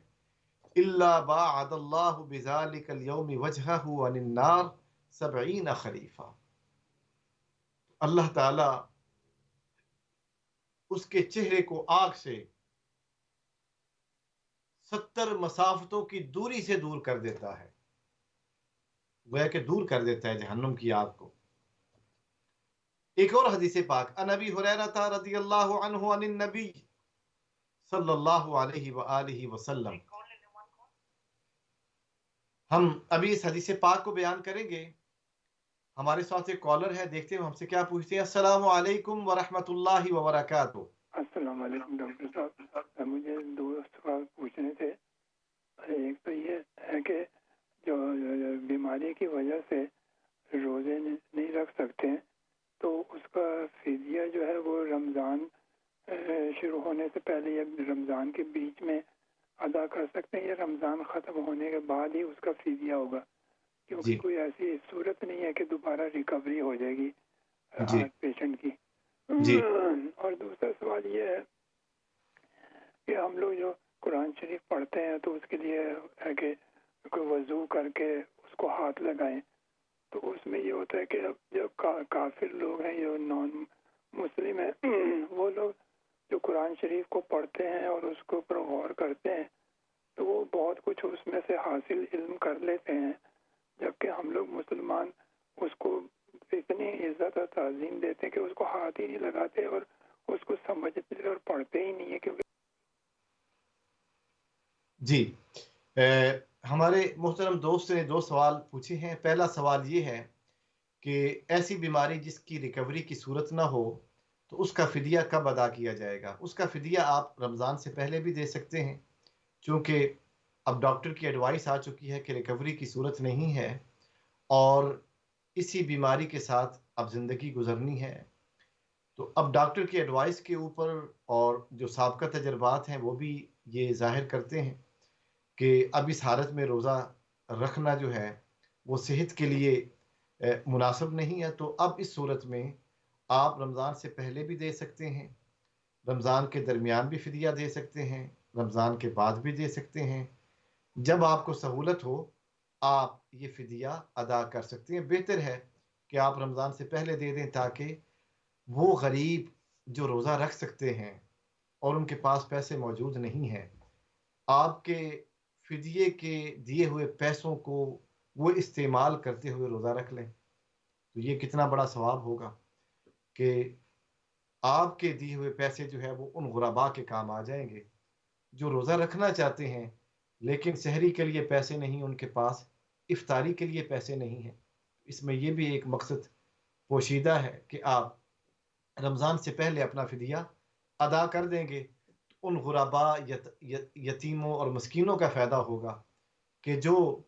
الا باعد اللہ بذلک اليوم وجہہ عن النار 70 خریفہ، اللہ تعالی اس کے چہرے کو آگ سے 70 مسافتوں کی دوری سے دور کر دیتا ہے، گویا کہ دور کر دیتا ہے جہنم کی آگ کو۔ ایک اور حدیث پاک، عن ابی ہریرہ رضی اللہ عنہ عن النبی صلی اللہ علیہ وآلہ وسلم، ہم ابھی اس حدیث پاک کو بیان کریں گے۔ ہمارے ساتھ ایک کالر ہے، دیکھتے ہیں ہم سے کیا پوچھتے ہیں۔ السلام علیکم ورحمۃ اللہ وبرکاتہ۔ السلام علیکم ڈاکٹر صاحب، مجھے دو سوال پوچھنے تھے۔ ایک تو یہ ہے کہ جو بیماری کی وجہ سے روزے نہیں رکھ سکتے تو اس کا فدیہ جو ہے وہ رمضان شروع ہونے سے پہلے یا رمضان کے بیچ میں ادا کر سکتے ہیں، یا رمضان ختم ہونے کے بعد ہی اس کا فدیہ ہوگا؟ کیونکہ جی کوئی ایسی صورت نہیں ہے کہ دوبارہ ریکوری ہو جائے گی جی ہارٹ پیشنٹ کی۔ جی اور دوسرا سوال یہ ہے کہ ہم لوگ جو قرآن شریف پڑھتے ہیں تو اس کے لیے ہے کہ کوئی وضو کر کے اس کو ہاتھ لگائیں، تو اس میں یہ ہوتا ہے کہ اب جو کافر لوگ ہیں، جو نان مسلم ہیں، وہ لوگ جو قرآن شریف کو پڑھتے ہیں اور اس کے اوپر غور کرتے ہیں تو وہ بہت کچھ اس میں سے حاصل علم کر لیتے ہیں، جبکہ ہم لوگ مسلمان اس کو اتنی عزت اور تعظیم دیتے ہیں کہ اس کو ہاتھ ہی نہیں لگاتے اور اس کو سمجھتے اور پڑھتے ہی نہیں ہے۔ کیونکہ جی ہمارے محترم دوست نے دو سوال پوچھے ہیں۔ پہلا سوال یہ ہے کہ ایسی بیماری جس کی ریکوری کی صورت نہ ہو تو اس کا فدیہ کب ادا کیا جائے گا؟ اس کا فدیہ آپ رمضان سے پہلے بھی دے سکتے ہیں، چونکہ اب ڈاکٹر کی ایڈوائس آ چکی ہے کہ ریکوری کی صورت نہیں ہے اور اسی بیماری کے ساتھ اب زندگی گزرنی ہے، تو اب ڈاکٹر کی ایڈوائس کے اوپر اور جو سابقہ تجربات ہیں وہ بھی یہ ظاہر کرتے ہیں کہ اب اس حالت میں روزہ رکھنا جو ہے وہ صحت کے لیے مناسب نہیں ہے، تو اب اس صورت میں آپ رمضان سے پہلے بھی دے سکتے ہیں، رمضان کے درمیان بھی فدیہ دے سکتے ہیں، رمضان کے بعد بھی دے سکتے ہیں، جب آپ کو سہولت ہو آپ یہ فدیہ ادا کر سکتے ہیں۔ بہتر ہے کہ آپ رمضان سے پہلے دے دیں تاکہ وہ غریب جو روزہ رکھ سکتے ہیں اور ان کے پاس پیسے موجود نہیں ہیں، آپ کے فدیے کے دیے ہوئے پیسوں کو وہ استعمال کرتے ہوئے روزہ رکھ لیں، تو یہ کتنا بڑا ثواب ہوگا کہ آپ کے دیے ہوئے پیسے جو ہے وہ ان غرباء کے کام آ جائیں گے جو روزہ رکھنا چاہتے ہیں لیکن سحری کے لیے پیسے نہیں، ان کے پاس افطاری کے لیے پیسے نہیں ہیں۔ اس میں یہ بھی ایک مقصد پوشیدہ ہے کہ آپ رمضان سے پہلے اپنا فدیہ ادا کر دیں گے تو ان غرباء یتیموں اور مسکینوں کا فائدہ ہوگا کہ جو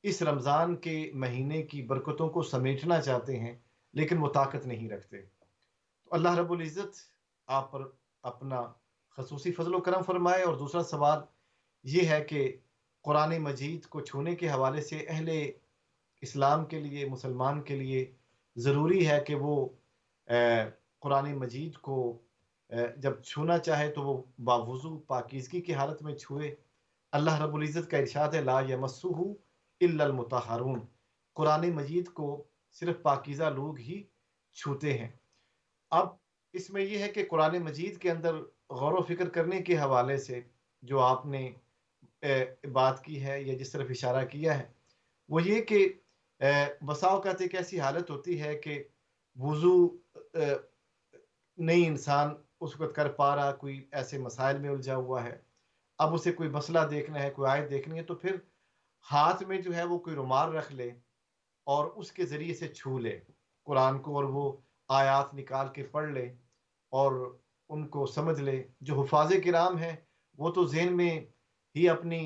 اس رمضان کے مہینے کی برکتوں کو سمیٹنا چاہتے ہیں لیکن وہ طاقت نہیں رکھتے۔ تو اللہ رب العزت آپ پر اپنا خصوصی فضل و کرم فرمائے۔ اور دوسرا سوال یہ ہے کہ قرآن مجید کو چھونے کے حوالے سے اہل اسلام کے لیے، مسلمان کے لیے ضروری ہے کہ وہ قرآن مجید کو جب چھونا چاہے تو وہ باوضو پاکیزگی کی حالت میں چھوئے۔ اللہ رب العزت کا ارشاد ہے لا یمسہ الا المطہرون، قرآن مجید کو صرف پاکیزہ لوگ ہی چھوتے ہیں۔ اب اس میں یہ ہے کہ قرآن مجید کے اندر غور و فکر کرنے کے حوالے سے جو آپ نے بات کی ہے یا جس طرف اشارہ کیا ہے وہ یہ کہ بسا اوقات ایک ایسی حالت ہوتی ہے کہ وضو نہیں انسان اس وقت کر پا رہا، کوئی ایسے مسائل میں الجھا ہوا ہے، اب اسے کوئی مسئلہ دیکھنا ہے، کوئی آیت دیکھنی ہے، تو پھر ہاتھ میں جو ہے وہ کوئی رومال رکھ لے اور اس کے ذریعے سے چھو لے قرآن کو، اور وہ آیات نکال کے پڑھ لے اور ان کو سمجھ لے۔ جو حفاظ کرام ہیں وہ تو ذہن میں ہی اپنی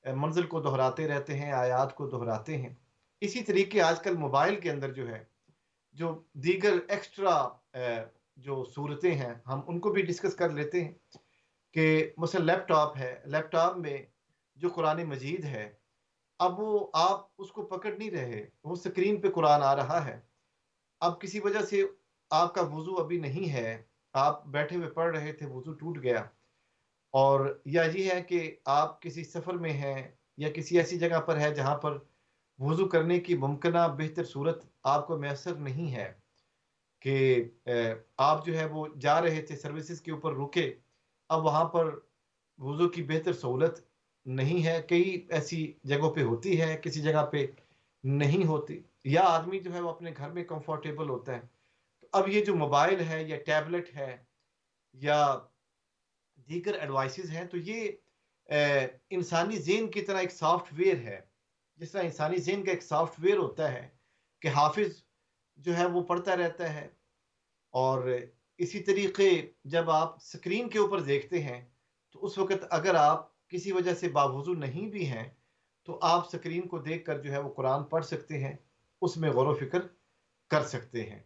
منزل کو دہراتے رہتے ہیں، آیات کو دہراتے ہیں۔ اسی طریقے آج کل موبائل کے اندر جو ہے جو دیگر ایکسٹرا جو صورتیں ہیں ہم ان کو بھی ڈسکس کر لیتے ہیں کہ مثلا لیپ ٹاپ ہے، لیپ ٹاپ میں جو قرآن مجید ہے اب وہ آپ اس کو پکڑ نہیں رہے، وہ سکرین پہ قرآن آ رہا ہے، اب کسی وجہ سے آپ کا وضو ابھی نہیں ہے، آپ بیٹھے ہوئے پڑھ رہے تھے، وضو ٹوٹ گیا، اور یا یہ ہے کہ آپ کسی سفر میں ہیں یا کسی ایسی جگہ پر ہے جہاں پر وضو کرنے کی ممکنہ بہتر صورت آپ کو میسر نہیں ہے کہ آپ جو ہے وہ جا رہے تھے سروسز کے اوپر رکے، اب وہاں پر وضو کی بہتر سہولت نہیں ہے، کئی ایسی جگہوں پہ ہوتی ہے، کسی جگہ پہ نہیں ہوتی، یا آدمی جو ہے وہ اپنے گھر میں کمفرٹیبل ہوتا ہے۔ تو اب یہ جو موبائل ہے یا ٹیبلٹ ہے یا دیگر ایڈوائسز ہیں تو یہ انسانی ذہن کی طرح ایک سافٹ ویئر ہے، جس طرح انسانی ذہن کا ایک سافٹ ویئر ہوتا ہے کہ حافظ جو ہے وہ پڑھتا رہتا ہے، اور اسی طریقے جب آپ سکرین کے اوپر دیکھتے ہیں تو اس وقت اگر آپ کسی وجہ سے باوضو نہیں بھی ہیں تو آپ سکرین کو دیکھ کر جو ہے وہ قرآن پڑھ سکتے ہیں، اس میں غور و فکر کر سکتے ہیں۔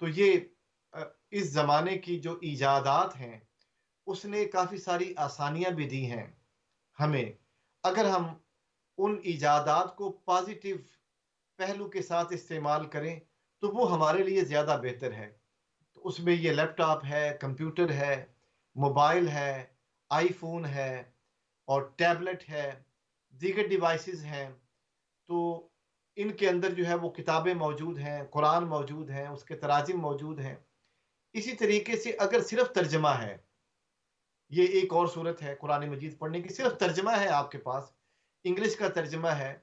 تو یہ اس زمانے کی جو ایجادات ہیں اس نے کافی ساری آسانیاں بھی دی ہیں ہمیں، اگر ہم ان ایجادات کو پازیٹیو پہلو کے ساتھ استعمال کریں تو وہ ہمارے لیے زیادہ بہتر ہے۔ تو اس میں یہ لیپ ٹاپ ہے، کمپیوٹر ہے، موبائل ہے، آئی فون ہے اور ٹیبلٹ ہے، دیگر ڈیوائسز ہیں، تو ان کے اندر جو ہے وہ کتابیں موجود ہیں، قرآن موجود ہیں، اس کے تراجم موجود ہیں۔ اسی طریقے سے اگر صرف ترجمہ ہے، یہ ایک اور صورت ہے قرآن مجید پڑھنے کی، صرف ترجمہ ہے آپ کے پاس، انگلش کا ترجمہ ہے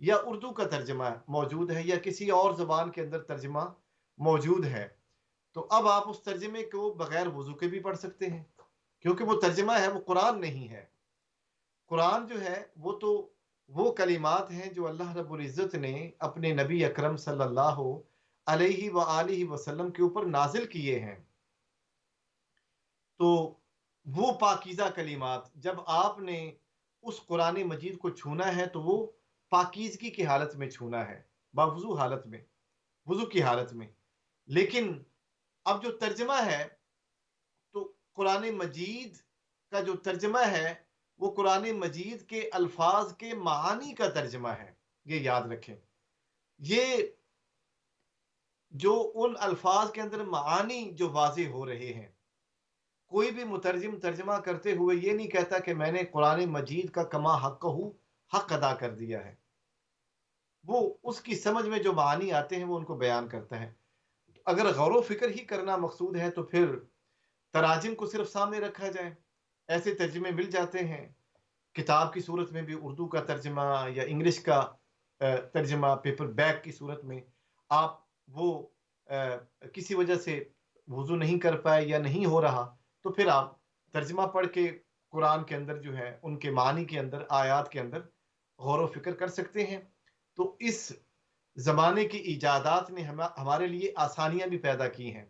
یا اردو کا ترجمہ موجود ہے یا کسی اور زبان کے اندر ترجمہ موجود ہے، تو اب آپ اس ترجمے کو بغیر وضو کے بھی پڑھ سکتے ہیں، کیونکہ وہ ترجمہ ہے، وہ قرآن نہیں ہے۔ قرآن جو ہے وہ تو وہ کلمات ہیں جو اللہ رب العزت نے اپنے نبی اکرم صلی اللہ علیہ وآلہ وسلم کے اوپر نازل کیے ہیں، تو وہ پاکیزہ کلمات جب آپ نے اس قرآن مجید کو چھونا ہے تو وہ پاکیزگی کی حالت میں چھونا ہے، باوضو حالت میں، وضو کی حالت میں۔ لیکن اب جو ترجمہ ہے تو قرآن مجید کا جو ترجمہ ہے وہ قرآن مجید کے الفاظ کے معانی کا ترجمہ ہے، یہ یاد رکھیں۔ یہ جو ان الفاظ کے اندر معانی جو واضح ہو رہے ہیں، کوئی بھی مترجم ترجمہ کرتے ہوئے یہ نہیں کہتا کہ میں نے قرآن مجید کا کما حق حق ادا کر دیا ہے، وہ اس کی سمجھ میں جو معانی آتے ہیں وہ ان کو بیان کرتا ہے۔ اگر غور و فکر ہی کرنا مقصود ہے تو پھر تراجم کو صرف سامنے رکھا جائے، ایسے ترجمے مل جاتے ہیں، کتاب کی صورت میں بھی اردو کا ترجمہ یا انگلش کا ترجمہ پیپر بیک کی صورت میں، آپ وہ کسی وجہ سے وضو نہیں کر پائے یا نہیں ہو رہا تو پھر آپ ترجمہ پڑھ کے قرآن کے اندر جو ہے ان کے معنی کے اندر، آیات کے اندر غور و فکر کر سکتے ہیں۔ تو اس زمانے کی ایجادات نے ہمارے لیے آسانیاں بھی پیدا کی ہیں،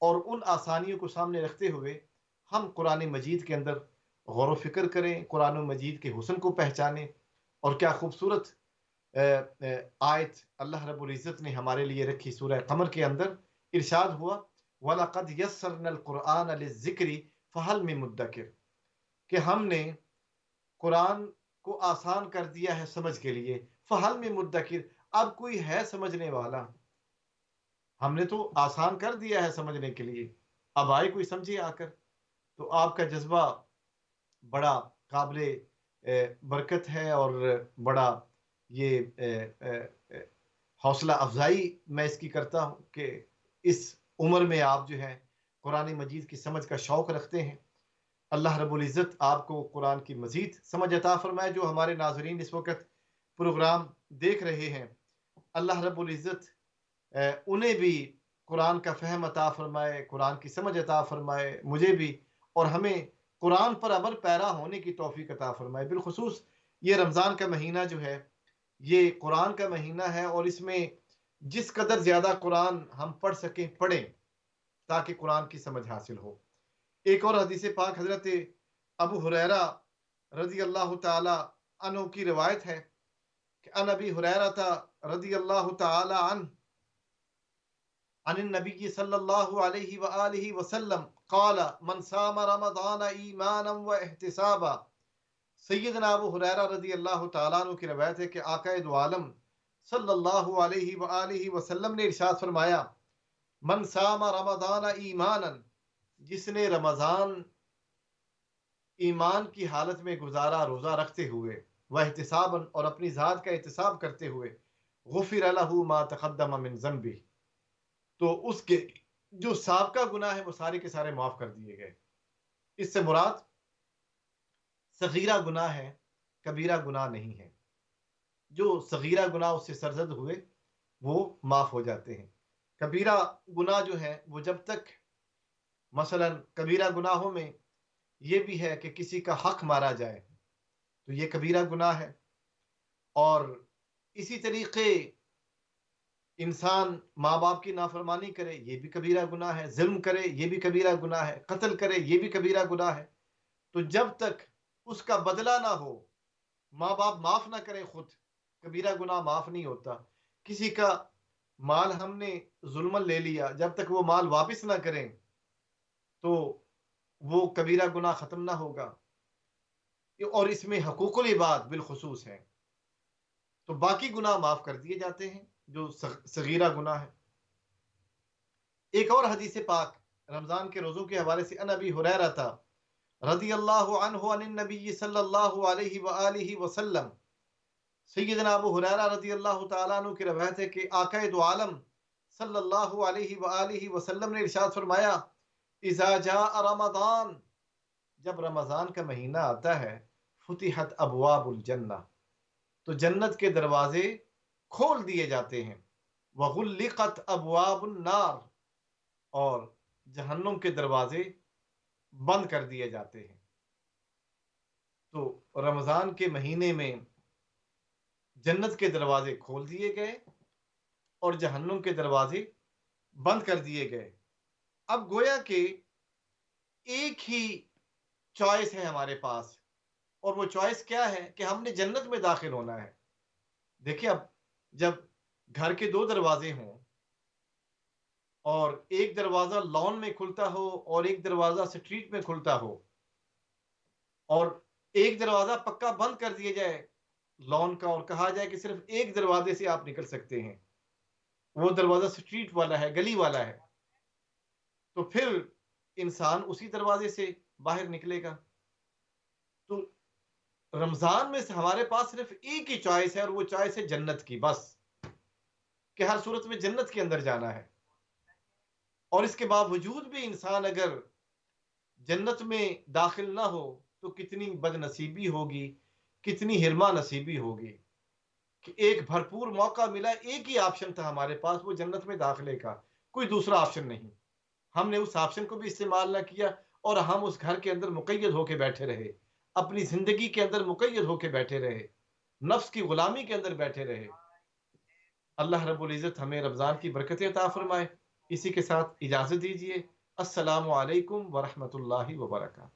اور ان آسانیوں کو سامنے رکھتے ہوئے ہم قرآن مجید کے اندر غور و فکر کریں، قرآن مجید کے حسن کو پہچانیں، اور کیا خوبصورت آیت اللہ رب العزت نے ہمارے لیے رکھی سورہ قمر کے اندر، ارشاد ہوا وَلَقَدْ يَسَّرْنَا الْقُرْآنَ لِلذِّكْرِ فَهَلْ مِن مُدَّكِرٍ، کہ ہم نے قرآن کو آسان کر دیا ہے سمجھ کے لیے، فہل میں مدکر، اب کوئی ہے سمجھنے والا؟ ہم نے تو آسان کر دیا ہے سمجھنے کے لیے، اب آئے کوئی سمجھے آ کر۔ تو آپ کا جذبہ بڑا قابل برکت ہے، اور بڑا یہ حوصلہ افزائی میں اس کی کرتا ہوں کہ اس عمر میں آپ جو ہے قرآن مجید کی سمجھ کا شوق رکھتے ہیں۔ اللہ رب العزت آپ کو قرآن کی مزید سمجھ عطا فرمائے۔ جو ہمارے ناظرین اس وقت پروگرام دیکھ رہے ہیں، اللہ رب العزت انہیں بھی قرآن کا فہم عطا فرمائے، قرآن کی سمجھ عطا فرمائے، مجھے بھی، اور ہمیں قرآن پر عمل پیرا ہونے کی توفیق عطا فرمائے۔ بالخصوص یہ رمضان کا مہینہ جو ہے یہ قرآن کا مہینہ ہے، اور اس میں جس قدر زیادہ قرآن ہم پڑھ سکیں پڑھیں تاکہ قرآن کی سمجھ حاصل ہو۔ ایک اور حدیث پاک حضرت ابو ہریرہ رضی اللہ تعالی عنہ کی روایت ہے کہ ان ابی ہریرہ رضی اللہ تعالی عنہ عن النبی صلی اللہ علیہ وآلہ وسلم قال من صام رمضان ایمانا و احتسابا۔ سیدنا ابو ہریرہ رضی اللہ تعالیٰ عنہ کی روایت ہے کہ آقا دو عالم صلی اللہ علیہ وآلہ وسلم نے ارشاد فرمایا، من صام رمضان ایمانا، جس نے رمضان ایمان کی حالت میں گزارا روزہ رکھتے ہوئے، وہ احتسابا، اور اپنی ذات کا احتساب کرتے ہوئے، غفر لہ ما تقدم من ذنبہ، تو اس کے جو سابقہ گناہ ہے وہ سارے کے سارے معاف کر دیے گئے۔ اس سے مراد صغیرہ گناہ ہے، کبیرہ گناہ نہیں ہے۔ جو صغیرہ گناہ اس سے سرزد ہوئے وہ معاف ہو جاتے ہیں۔ کبیرہ گناہ جو ہے وہ جب تک، مثلا کبیرہ گناہوں میں یہ بھی ہے کہ کسی کا حق مارا جائے تو یہ کبیرہ گناہ ہے، اور اسی طریقے انسان ماں باپ کی نافرمانی کرے یہ بھی کبیرہ گناہ ہے، ظلم کرے یہ بھی کبیرہ گناہ ہے، قتل کرے یہ بھی کبیرہ گناہ ہے۔ تو جب تک اس کا بدلہ نہ ہو، ماں باپ معاف نہ کرے، خود کبیرہ گناہ معاف نہیں ہوتا۔ کسی کا مال ہم نے ظلمن لے لیا، جب تک وہ مال واپس نہ کریں تو وہ کبیرہ گناہ ختم نہ ہوگا، اور اس میں حقوق العباد بالخصوص ہیں، تو باقی گناہ معاف کر دیے جاتے ہیں جو صغیرہ گناہ ہے۔ ایک اور حدیث پاک رمضان کے روزوں کے حوالے سے ان ابی ہریرہ رضی اللہ عنہ عن النبی صلی اللہ علیہ وآلہ وسلم، سیدنا ابو ہریرہ رضی اللہ تعالیٰ عنہ کی روایت ہے کہ آقا دو عالم صلی اللہ علیہ وآلہ وسلم نے ارشاد فرمایا، اذا جاء رمضان، جب رمضان کا مہینہ آتا ہے، فتحت ابواب الجنہ، تو جنت کے دروازے کھول دیے جاتے ہیں، وغلقت ابواب النار، اور جہنم کے دروازے بند کر دیے جاتے ہیں۔ تو رمضان کے مہینے میں جنت کے دروازے کھول دیے گئے اور جہنم کے دروازے بند کر دیے گئے۔ اب گویا کہ ایک ہی چوائس ہے ہمارے پاس، اور وہ چوائس کیا ہے کہ ہم نے جنت میں داخل ہونا ہے۔ دیکھیں، اب جب گھر کے دو دروازے ہوں اور ایک دروازہ لان میں کھلتا ہو اور ایک دروازہ سٹریٹ میں کھلتا ہو، اور ایک دروازہ پکا بند کر دیا جائے لان کا اور کہا جائے کہ صرف ایک دروازے سے آپ نکل سکتے ہیں، وہ دروازہ سٹریٹ والا ہے، گلی والا ہے، تو پھر انسان اسی دروازے سے باہر نکلے گا۔ تو رمضان میں ہمارے پاس صرف ایک ہی چوائس ہے، اور وہ چوائس ہے جنت کی، بس، کہ ہر صورت میں جنت کے اندر جانا ہے۔ اور اس کے باوجود بھی انسان اگر جنت میں داخل نہ ہو تو کتنی بد نصیبی ہوگی، کتنی ہرما نصیبی ہوگی کہ ایک بھرپور موقع ملا، ایک ہی آپشن تھا ہمارے پاس، وہ جنت میں داخلے کا، کوئی دوسرا آپشن نہیں۔ ہم نے اس آپشن کو بھی استعمال نہ کیا، اور ہم اس گھر کے اندر مقید ہو کے بیٹھے رہے، اپنی زندگی کے اندر مقید ہو کے بیٹھے رہے، نفس کی غلامی کے اندر بیٹھے رہے۔ اللہ رب العزت ہمیں رمضان کی برکتیں عطا فرمائے۔ اسی کے ساتھ اجازت دیجیے، السلام علیکم ورحمۃ اللہ وبرکاتہ۔